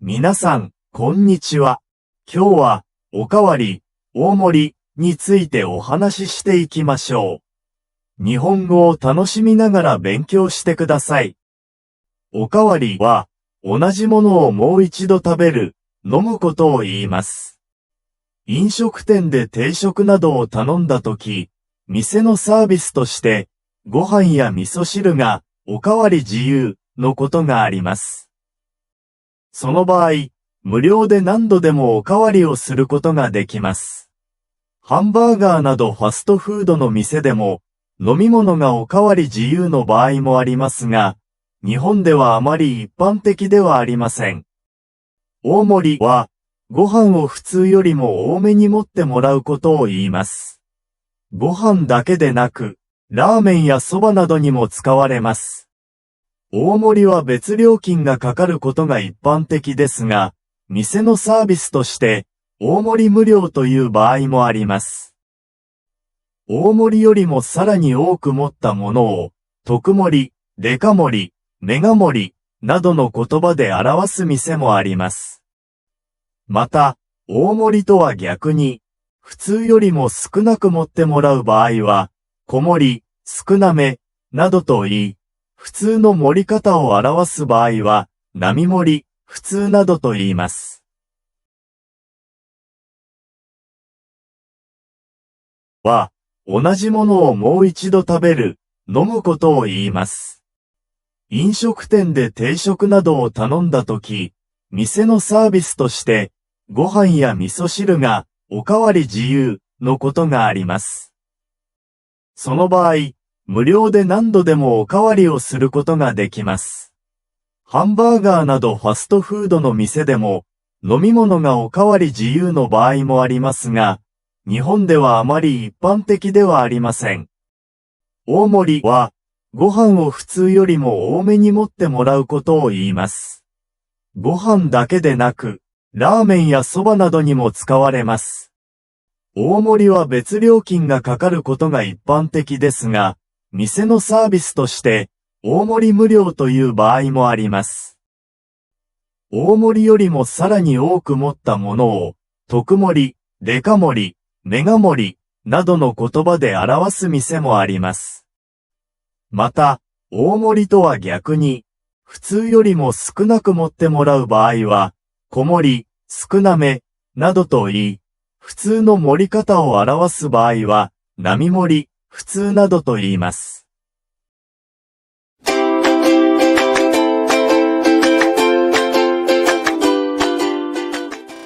皆さん、こんにちは。今日は、おかわり、大盛りについてお話ししていきましょう。日本語を楽しみながら勉強してください。おかわりは、同じものをもう一度食べる、飲むことを言います。飲食店で定食などを頼んだとき、店のサービスとして、ご飯や味噌汁がおかわり自由のことがあります。その場合、無料で何度でもおかわりをすることができます。ハンバーガーなどファストフードの店でも、飲み物がおかわり自由の場合もありますが、日本ではあまり一般的ではありません。大盛りは、ご飯を普通よりも多めに持ってもらうことを言います。ご飯だけでなく、ラーメンやそばなどにも使われます。大盛りは別料金がかかることが一般的ですが、店のサービスとして、大盛り無料という場合もあります。大盛りよりもさらに多く持ったものを、特盛り、デカ盛り、メガ盛り、などの言葉で表す店もあります。また、大盛りとは逆に、普通よりも少なく持ってもらう場合は、小盛り、少なめ、などと言い、普通の盛り方を表す場合は、並盛り、普通などと言います。は、同じものをもう一度食べる、飲むことを言います。飲食店で定食などを頼んだとき、店のサービスとして、ご飯や味噌汁がおかわり自由のことがあります。その場合、無料で何度でもおかわりをすることができます。ハンバーガーなどファストフードの店でも、飲み物がおかわり自由の場合もありますが、日本ではあまり一般的ではありません。大盛りは、ご飯を普通よりも多めに持ってもらうことを言います。ご飯だけでなく、ラーメンやそばなどにも使われます。大盛りは別料金がかかることが一般的ですが、店のサービスとして、大盛り無料という場合もあります。大盛りよりもさらに多く持ったものを、特盛り、デカ盛り、メガ盛り、などの言葉で表す店もあります。また、大盛りとは逆に、普通よりも少なく持ってもらう場合は、小盛り、少なめ、などと言い、普通の盛り方を表す場合は、並盛り、普通などと言います。